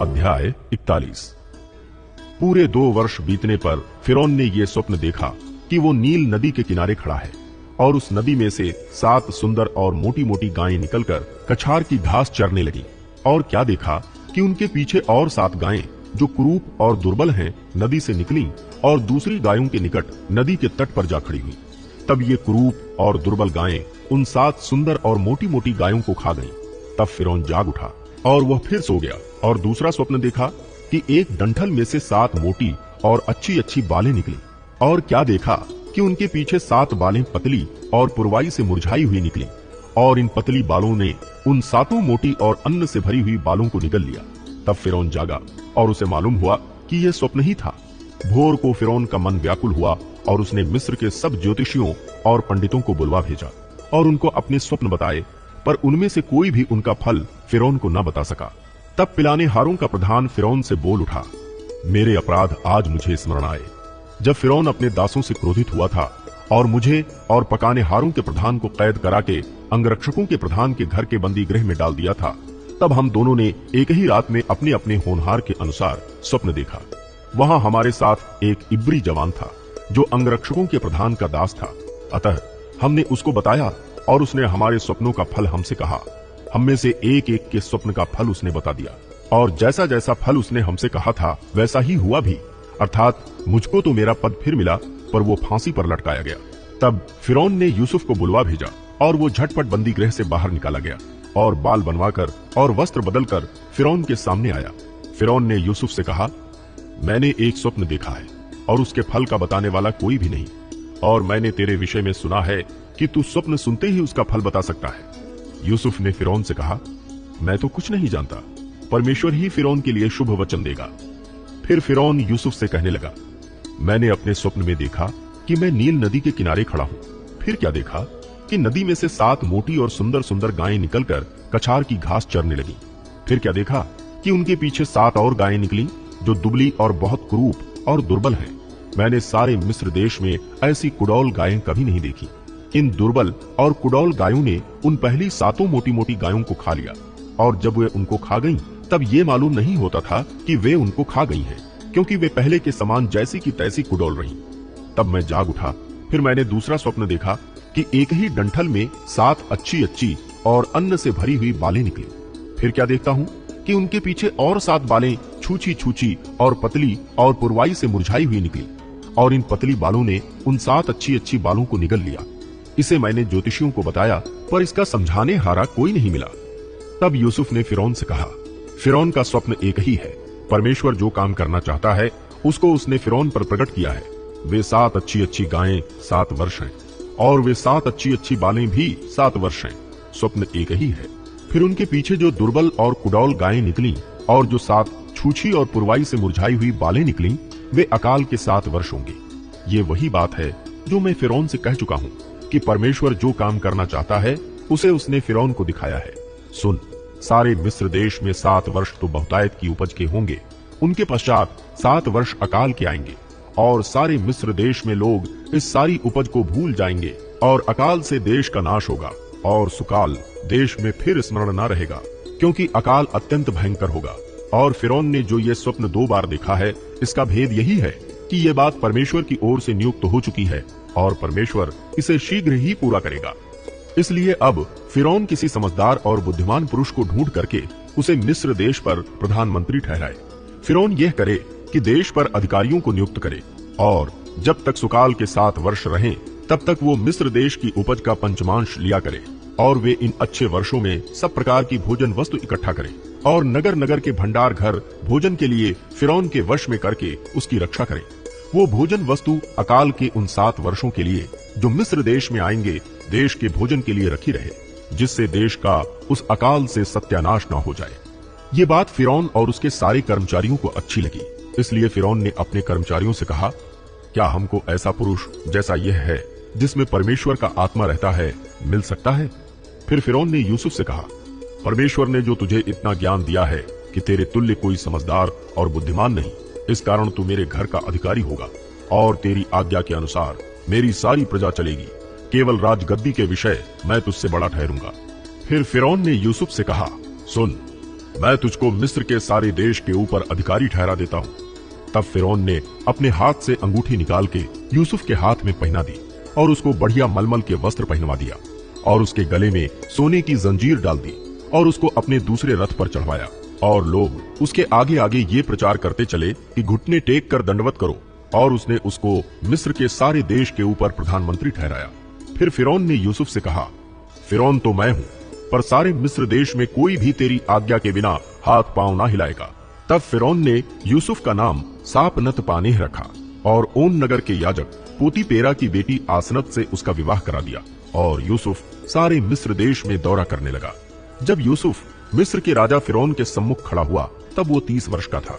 अध्याय 41। पूरे 2 वर्ष बीतने पर फिरौन ने यह स्वप्न देखा कि वो नील नदी के किनारे खड़ा है और उस नदी में से 7 सुंदर और मोटी मोटी गायें निकलकर कछार की घास चरने लगी। और क्या देखा कि उनके पीछे और 7 गायें जो कुरूप और दुर्बल हैं नदी से निकली और दूसरी गायों के निकट नदी के तट पर जा खड़ी हुई। तब ये कुरूप और दुर्बल गायें उन 7 सुंदर और मोटी मोटी गायों को खा गईं। तब फिरौन जाग उठा और वह फिर सो गया और दूसरा स्वप्न देखा कि एक डंठल में से 7 मोटी और अच्छी अच्छी बालें निकली। और क्या देखा कि उनके पीछे 7 बालें पतली और पुरवाई से मुरझाई हुई निकली और इन पतली बालों ने उन 7 मोटी और अन्न से भरी हुई बालों को निगल लिया। तब फिरौन जागा और उसे मालूम हुआ कि यह स्वप्न ही था। भोर को फिरौन का मन व्याकुल हुआ और उसने मिस्र के सब ज्योतिषियों और पंडितों को बुलवा भेजा और उनको अपने स्वप्न बताए, पर उनमें से कोई भी उनका फल फिरौन को न बता सका। तब पिलाने हारों का प्रधान फिरौन से बोल उठा, मेरे अपराध आज मुझे स्मरण आए। जब फिरौन अपने दासों से क्रोधित हुआ था और मुझे और पकाने हारों के प्रधान को कैद करा के अंगरक्षकों के प्रधान के घर के बंदी गृह में डाल दिया था, तब हम दोनों ने एक ही रात में अपने अपने होनहार के अनुसार स्वप्न देखा। वहां हमारे साथ एक इब्री जवान था जो अंगरक्षकों के प्रधान का दास था। अतः हमने उसको बताया और उसने हमारे स्वप्नों का फल हमसे कहा। हम में से एक एक के स्वप्न का फल उसने बता दिया और जैसा जैसा फल उसने हमसे कहा था वैसा ही हुआ भी। अर्थात मुझको तो मेरा पद फिर मिला, पर वो फांसी पर लटकाया गया। तब फिरौन ने यूसुफ को बुलवा भेजा और वो झटपट बंदी गृह से बाहर निकाला गया और बाल बनवाकर और वस्त्र बदलकर फिरौन के सामने आया। फिरौन ने यूसुफ से कहा, मैंने एक स्वप्न देखा है और उसके फल का बताने वाला कोई भी नहीं, और मैंने तेरे विषय में सुना है कि तू स्वप्न सुनते ही उसका फल बता सकता है। यूसुफ ने फिरौन से कहा, मैं तो कुछ नहीं जानता, परमेश्वर ही फिरौन के लिए शुभ वचन देगा। फिर फिरौन यूसुफ से कहने लगा, मैंने अपने स्वप्न में देखा कि मैं नील नदी के किनारे खड़ा हूं। फिर क्या देखा कि नदी में से 7 मोटी और सुंदर सुंदर गायें निकलकर कछार की घास चरने लगी। फिर क्या देखा कि उनके पीछे 7 और गायें निकली जो दुबली और बहुत कुरूप और दुर्बल हैं। मैंने सारे मिस्र देश में ऐसी कुडौल गायें कभी नहीं देखी। इन दुर्बल और कुडौल गायों ने उन पहली 7 मोटी मोटी गायों को खा लिया, और जब वे उनको खा गईं, तब ये मालूम नहीं होता था कि वे उनको खा गई हैं, क्योंकि वे पहले के समान जैसी की तैसी कुडौल रहीं। तब मैं जाग उठा। फिर मैंने दूसरा स्वप्न देखा कि एक ही डंठल में 7 अच्छी अच्छी और अन्न से भरी हुई बालें निकली। फिर क्या देखता हूँ कि उनके पीछे और 7 बालें छूछी छूछी और पतली और पुरवाई से मुरझाई हुई निकली, और इन पतली बालों ने उन 7 अच्छी अच्छी बालों को निगल लिया। इसे मैंने ज्योतिषियों को बताया, पर इसका समझाने हारा कोई नहीं मिला। तब यूसुफ ने फिरौन से कहा, फिरौन का स्वप्न एक ही है। परमेश्वर जो काम करना चाहता है उसको उसने फिरौन पर प्रकट किया है। वे 7 अच्छी अच्छी गायें 7 वर्ष हैं, और वे 7 अच्छी अच्छी बालें भी 7 वर्ष हैं। स्वप्न एक ही है। फिर उनके पीछे जो दुर्बल और कुडौल गायें निकली और जो 7 छूछी और पुरवाई से मुरझाई हुई बालें निकली, वे अकाल के 7 वर्ष होंगे। ये वही बात है जो मैं फिरौन से कह चुका हूँ कि परमेश्वर जो काम करना चाहता है उसे उसने फिरौन को दिखाया है। सुन, सारे मिस्र देश में 7 वर्ष तो बहुतायत की उपज के होंगे। उनके पश्चात 7 वर्ष अकाल के आएंगे, और सारे मिस्र देश में लोग इस सारी उपज को भूल जाएंगे, और अकाल से देश का नाश होगा, और सुकाल देश में फिर स्मरण न रहेगा, क्योंकि अकाल अत्यंत भयंकर होगा। और फिरौन ने जो ये स्वप्न 2 बार देखा है, इसका भेद यही है कि ये बात परमेश्वर की ओर से नियुक्त हो चुकी है, और परमेश्वर इसे शीघ्र ही पूरा करेगा। इसलिए अब फिरौन किसी समझदार और बुद्धिमान पुरुष को ढूंढ करके उसे मिस्र देश पर प्रधानमंत्री ठहराए। फिरौन यह करे कि देश पर अधिकारियों को नियुक्त करे, और जब तक सुकाल के 7 वर्ष रहें, तब तक वो मिस्र देश की उपज का पंचमांश लिया करे, और वे इन अच्छे वर्षों में सब प्रकार की भोजन वस्तु इकट्ठा करें, और नगर नगर के भंडार घर भोजन के लिए फिरौन के वश में करके उसकी रक्षा करें। वो भोजन वस्तु अकाल के उन 7 वर्षों के लिए जो मिस्र देश में आएंगे, देश के भोजन के लिए रखी रहे, जिससे देश का उस अकाल से सत्यानाश न हो जाए। ये बात फिरौन और उसके सारे कर्मचारियों को अच्छी लगी। इसलिए फिरौन ने अपने कर्मचारियों से कहा, क्या हमको ऐसा पुरुष जैसा यह है, जिसमें परमेश्वर का आत्मा रहता है, मिल सकता है? फिर फिरौन ने यूसुफ से कहा, परमेश्वर ने जो तुझे इतना ज्ञान दिया है कि तेरे तुल्य कोई समझदार और बुद्धिमान नहीं, इस कारण तू मेरे घर का अधिकारी होगा, और तेरी आज्ञा के अनुसार मेरी सारी प्रजा चलेगी। केवल राजगद्दी के विषय मैं तुझसे बड़ा ठहरूंगा। फिर फिरौन ने यूसुफ से कहा, सुन, मैं तुझको मिस्र के सारे देश के ऊपर अधिकारी ठहरा देता हूँ। तब फिरौन ने अपने हाथ से अंगूठी निकाल के यूसुफ के हाथ में पहना दी और उसको बढ़िया मलमल के वस्त्र पहनवा दिया और उसके गले में सोने की जंजीर डाल दी और उसको अपने दूसरे रथ पर चढ़वाया। और लोग उसके आगे आगे ये प्रचार करते चले कि घुटने टेक कर दंडवत करो। और उसने उसको मिस्र के सारे देश के ऊपर प्रधानमंत्री ठहराया। फिर फिरौन ने यूसुफ से कहा, फिरौन तो मैं हूँ, पर सारे मिस्र देश में कोई भी तेरी आज्ञा के बिना हाथ पांव ना हिलाएगा। तब फिरौन ने यूसुफ का नाम सापनत पानेह रखा और ओन नगर के याजक पोतीपेरा की बेटी आसनत से उसका विवाह करा दिया। और यूसुफ सारे मिस्र देश में दौरा करने लगा। जब यूसुफ मिस्र के राजा फिरौन के सम्मुख खड़ा हुआ तब वो 30 वर्ष का था।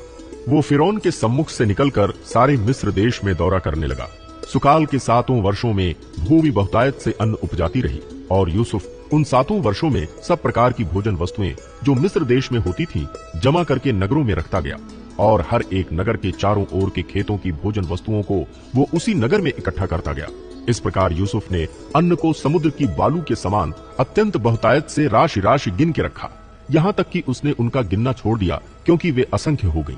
वो फिरौन के सम्मुख से निकलकर सारे मिस्र देश में दौरा करने लगा। सुकाल के 7 वर्षों में भूमि बहुतायत से अन्न उपजाती रही और यूसुफ उन 7 वर्षों में सब प्रकार की भोजन वस्तुएं जो मिस्र देश में होती थीं जमा करके नगरों में रखता गया। और हर एक नगर के चारों ओर के खेतों की भोजन वस्तुओं को वो उसी नगर में इकट्ठा करता गया। इस प्रकार यूसुफ ने अन्न को समुद्र की बालू के समान अत्यंत बहुतायत से राशि राशि गिन के रखा, यहाँ तक कि उसने उनका गिनना छोड़ दिया क्योंकि वे असंख्य हो गई।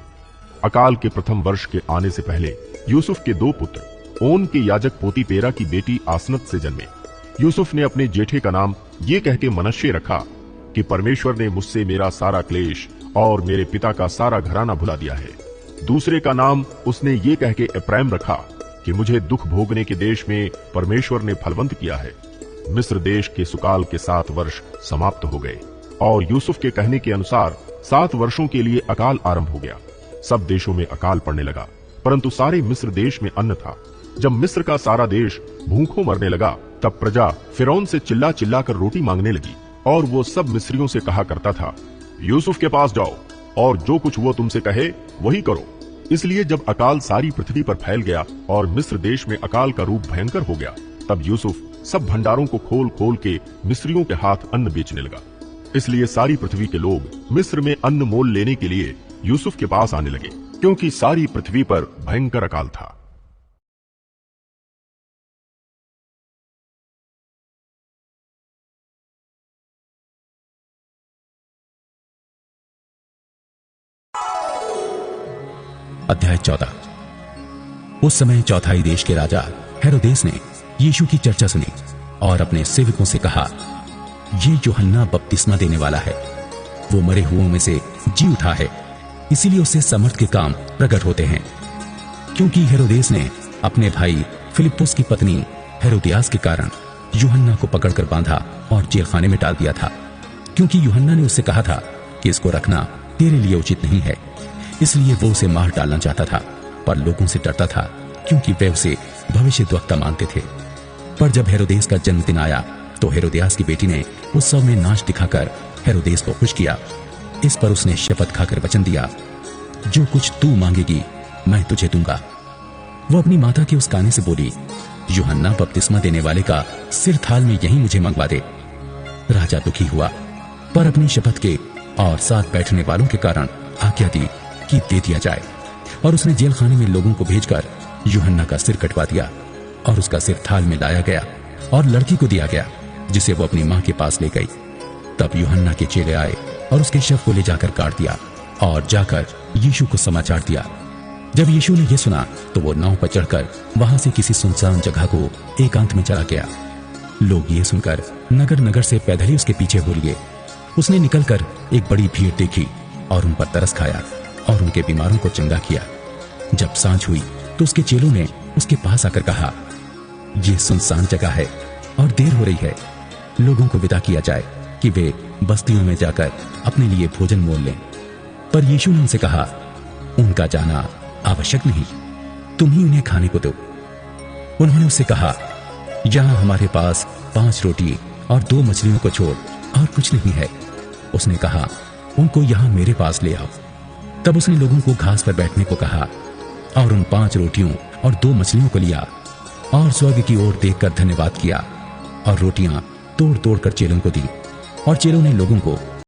अकाल के प्रथम वर्ष के आने से पहले यूसुफ के 2 पुत्र ओन के याजक पोतीपेरा की बेटी आसनत से जन्मे। यूसुफ ने अपने जेठे का नाम ये कह के मनश्शे रखा कि परमेश्वर ने मुझसे मेरा सारा क्लेश और मेरे पिता का सारा घराना भुला दिया है। दूसरे का नाम उसने ये कह के एप्रैम रखा कि मुझे दुख भोगने के देश में परमेश्वर ने फलवंत किया है। मिस्र देश के सुकाल के 7 वर्ष समाप्त हो गए और यूसुफ के कहने के अनुसार 7 वर्षों के लिए अकाल आरंभ हो गया। सब देशों में अकाल पड़ने लगा, परंतु सारे मिस्र देश में अन्न था। जब मिस्र का सारा देश भूखों मरने लगा तब प्रजा फिरौन से चिल्ला चिल्ला कर रोटी मांगने लगी और वो सब मिस्रियों से कहा करता था, यूसुफ के पास जाओ और जो कुछ वो तुमसे कहे वही करो। इसलिए जब अकाल सारी पृथ्वी पर फैल गया और मिस्र देश में अकाल का रूप भयंकर हो गया तब यूसुफ सब भंडारों को खोल खोल के मिस्रियों के हाथ अन्न बेचने लगा। इसलिए सारी पृथ्वी के लोग मिस्र में अन्न मोल लेने के लिए यूसुफ के पास आने लगे, क्योंकि सारी पृथ्वी पर भयंकर अकाल था। अध्याय 14। उस समय चौथाई देश के राजा हेरोदेस ने यीशु की चर्चा सुनी और अपने सेवकों से कहा, ये यूहन्ना बपतिस्मा देने वाला है, वो मरे हुओं में से जी उठा है, इसीलिए उससे समर्थ के काम प्रकट होते हैं। क्योंकि हेरोदेस ने अपने भाई फिलिप्पुस की पत्नी हेरोदियास के कारण यूहन्ना को पकड़कर बांधा और जेल खाने में डाल दिया था, क्योंकि यूहन्ना ने उससे कहा था कि इसको रखना तेरे लिए उचित नहीं है। इसलिए वो उसे मार डालना चाहता था, पर लोगों से डरता था क्योंकि वे उसे भविष्यद्वक्ता मानते थे। पर जब हेरोदेस का जन्मदिन आया तो हेरोदियास की बेटी ने उत्सव में नाच दिखाकर हेरोदेस को खुश किया। इस पर उसने शपथ खाकर वचन दिया, जो कुछ तू मांगेगी मैं तुझे दूंगा। वो अपनी माता के उस कहने से बोली, यूहन्ना बपतिस्मा देने वाले का सिर थाल में यहीं मुझे मंगवा दे। राजा दुखी हुआ, पर अपनी शपथ के और साथ बैठने वालों के कारण आज्ञा दी कि दे दिया जाए, और उसने जेल खाने में लोगों को भेजकर यूहन्ना का सिर कटवा दिया और उसका सिर थाल में लाया गया और लड़की को दिया गया, जिसे वो अपनी मां के पास ले गई। तब यूहन्ना के चेले आए और उसके शव को ले जाकर काट दिया और जाकर यीशु को समाचार दिया। जब यीशु ने यह सुना तो वो नाव पर चढ़कर वहां से किसी सुनसान जगह को एकांत में चला गया। लोग ये सुनकर नगर नगर से पैदल ही उसके पीछे हो लिए। उसने निकलकर एक बड़ी भीड़ देखी और उन पर तरस खाया और उनके बीमारों को चंगा किया। जब सांझ हुई तो उसके चेलों ने उसके पास आकर कहा, ये सुनसान जगह है और देर हो रही है, लोगों को विदा किया जाए कि वे बस्तियों में जाकर अपने लिए भोजन मोल लें। पर यीशु ने उनसे कहा, उनका जाना आवश्यक नहीं, तुम ही उन्हें खाने को दो। उन्होंने उससे कहा, यहां हमारे पास 5 रोटी और 2 मछलियों को छोड़ और कुछ नहीं है। उसने कहा, उनको यहां मेरे पास ले आओ। तब उसने लोगों को घास पर बैठने को कहा और उन 5 रोटियों और 2 मछलियों को लिया और स्वर्ग की ओर देखकर धन्यवाद किया और रोटियां तोड़ तोड़ कर चेलों को दी, और चेलों ने लोगों को